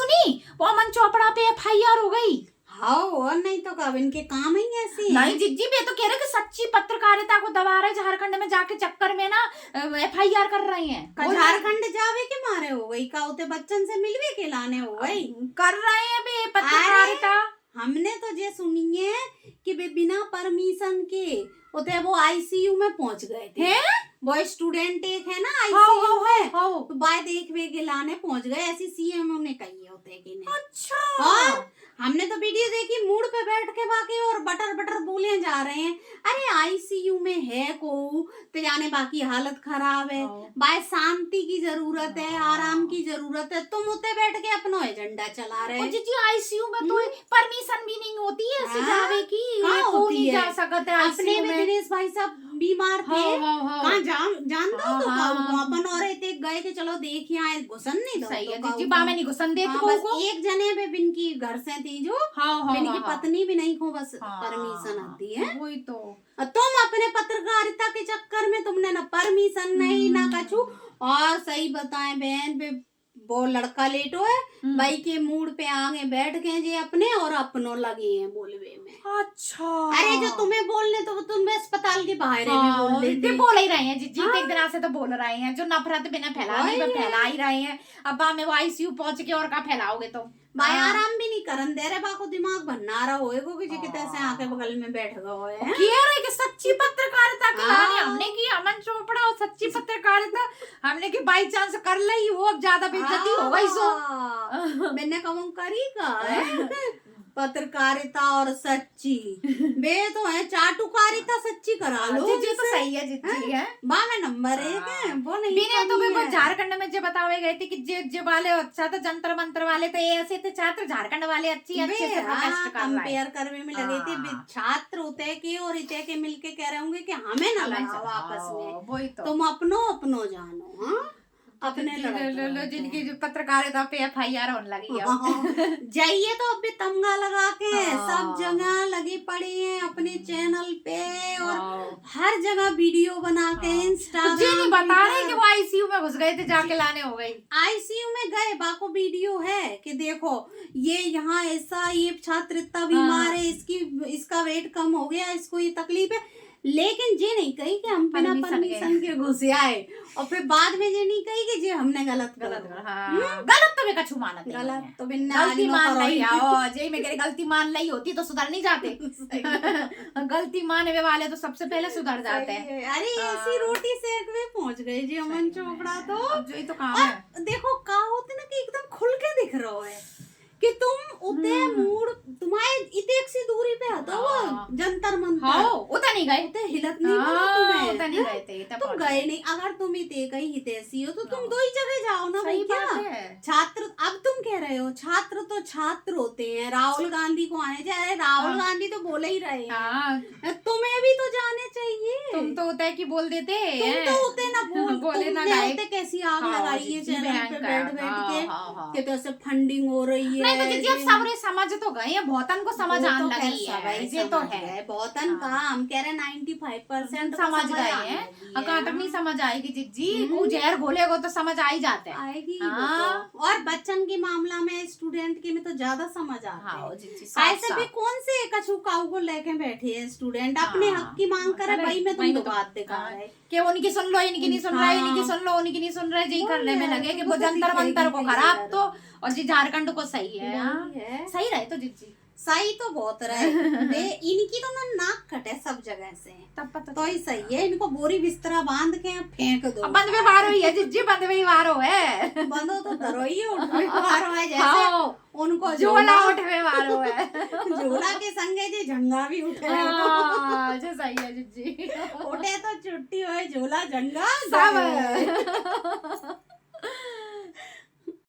सुनी, वो अमन चोपड़ा पे FIR हो गई। हाँ, और नहीं तो कब, इनके काम ही ऐसे है। नहीं जिज्जी, मैं तो कह रहे कि सच्ची पत्रकारिता को दबा रहे झारखंड में जाके चक्कर में ना FIR कर रहे हैं। झारखंड जावे के मारे हो गई का, उते बच्चन से मिलवे के लाने हो गई, कर रहे हैं बे पत्रकारिता। हमने तो ये सुनी है कि वे बिना परमिशन के उते वो ICU में पहुंच गए थे। वो स्टूडेंट एक है ना ICU में, तो बाय देखवे के लाने पहुंच गए, ऐसी CM ने कही है होते कि नहीं। अच्छा। और हमने तो वीडियो देखी, मूड पे बैठ के बाकी और बटर बटर बोले जा रहे हैं, अरे ICU में है को तो जाने बाकी हालत खराब है, बाय शांति की जरूरत है, आराम की जरूरत है, तुम उते बैठ के अपना एजेंडा चला रहे हो। जी ICU में तो परमिशन भी नहीं होती है ऐसे जावे की, होती जा सकते है। अपने में दिनेश भाई साहब बीमार थे, कहाँ जान दो तो अपन और गए के चलो देखिए आए, घुसन नहीं दो। सही है जी, बा में नहीं घुसन दे तो बस एक जने पे बिनकी घर से थी जो बिनकी पत्नी भी नहीं को बस परमिशन आती है। वही तो तुम अपने पत्रकारिता के चक्कर में तुमने ना परमिशन नहीं ना कछु। और सही बताएं बहन पे वो लड़का लेटो है भाई के मूड पे आगे बैठ गए जे अपने और अपनों लगे हैं बोलवे में। अच्छा, अरे जो तुम्हें बोलने तो तुम अस्पताल के बाहर बोल ही रहे हैं जी एक दिन से तो बोल रहे हैं, जो नफरत बिना फैलाने पे फैला ही रहे हैं। अब हमें वो ICU पहुंच के और क्या फैलाओगे तुम। भाई आराम भी नहीं करन दे रहे, बाको दिमाग बनना रहा होएगो कि कितने से आके बगल में बैठ गए हैं। कह रहे कि सच्ची पत्रकारिता कराने हमने की, अमन चोपड़ा और सच्ची पत्रकारिता हमने की बाई चांस कर ली, वो अब ज्यादा बेइज्जती हो गई सो मैंने कम करी का पत्रकारिता और सच्ची बे तो है, चाटुकारिता सच्ची करा लो। जी तो सही है जी है बा में नंबर 1 है वो नहीं बिना तो मैं झारखंड में जो बतावे गए थे कि जे वाले अच्छा था, जंतर मंतर वाले तो ऐसे थे छात्र, झारखंड वाले अच्छे से कंपेयर करने में लगे थे। छात्र होते के और इते के मिलके कह रहे होंगे कि हमें ना लगाओ आपस में, वही तो तुम अपनो जानो। हाँ अपने जिनकी जो पत्रकारिता पे FIR होने लगी है जाइए तो अभी तमगा लगा के सब जगह लगे पड़े हैं अपने चैनल पे, और हर जगह वीडियो बना के इंस्टाग्राम बता रहे कि वो ICU में घुस गए थे, जाके लाने हो गई। ICU में गए, बाको वीडियो है कि देखो ये यहाँ ऐसा, ये छात्र इतना बीमार है, इसका वेट कम हो गया, इसको ये तकलीफ है, लेकिन ये नहीं कही कि हम बिना परमिशन के घुसे आए, और फिर बाद में ये नहीं कही कि ये हमने गलत गलत तो मैं कछु मानत नहीं, गलत तो गलती मान ली जे मैं कह गलती मान ली होती तो सुधर नहीं जाते गलती मानने वाले तो सबसे पहले सुधर जाते हैं। अरे ऐसी रोटी सेक में पहुंच गए जी अमन चोपड़ा, तो जो ही तो काम है। देखो का होते ना कि एकदम खुल के दिख रहा है कि तुम उते मूड तुम्हारे इतेक सी दूरी पे हतो जंतर मंतर उता नहीं गए, उते हिलत नहीं तुम्हें, उता नहीं गए थे, तुम गए नहीं। अगर तुम इते कहीं हितैषी हो तो तुम दो ही जगह जाओ ना भाई। क्या छात्र, अब तुम कह रहे हो छात्र तो छात्र होते हैं, राहुल गांधी को आने चाहिए, राहुल गांधी तो बोले ही रहे हैं, तुम्हें भी तो जाने चाहिए। तुम तो उते की बोल देते, तुम तो उते ना बोले ना उते कैसी आग लगाई है चैनल पे बैठ के कि तो फंडिंग हो रही है। तो जी अब सबरे समझ तो गए, बहुतन को समझ आने लगी है, ये तो है बहुतन का हम कह रहे 95% समझ गए हैं। कहाँ तक नहीं समझ आएगी जिज्जी, वो जहर घोलेगो तो समझ आ ही जाते हैं, आएगी। और बच्चन के मामला में स्टूडेंट के में तो ज्यादा समझ आता है। ऐसे भी कौन से कछु काऊ को लेके बैठे हैं स्टूडेंट, अपने हक की मांग करे भाई मैं तुम बात दिखा रहे कि उनकी सुन लो, इनकी नहीं सुन रहा है, इनकी सुन लो, उनकी नहीं सुन रहे, यही करने में लगे कि वो जंतर मंतर को खराब तो, और जी झारखंड को सही है, सही रहे तो जी सही तो बहुत रहे इनकी तो ना नाक कटे सब जगह से, तब पता तो ही सही है। इनको बोरी बिस्तरा बांध के फेंक दो। बंद में बार हुई है जिज्जी, बंद में ही बार हो है, बंदो तो दरो ही उठवे बार हो है, जैसे उनको झोला उठवे बार हो है, झोला के संगे जी झंगा भी उठे जो सही है जिज्जी, उठे तो छुट्टी हो झोला झंगा सब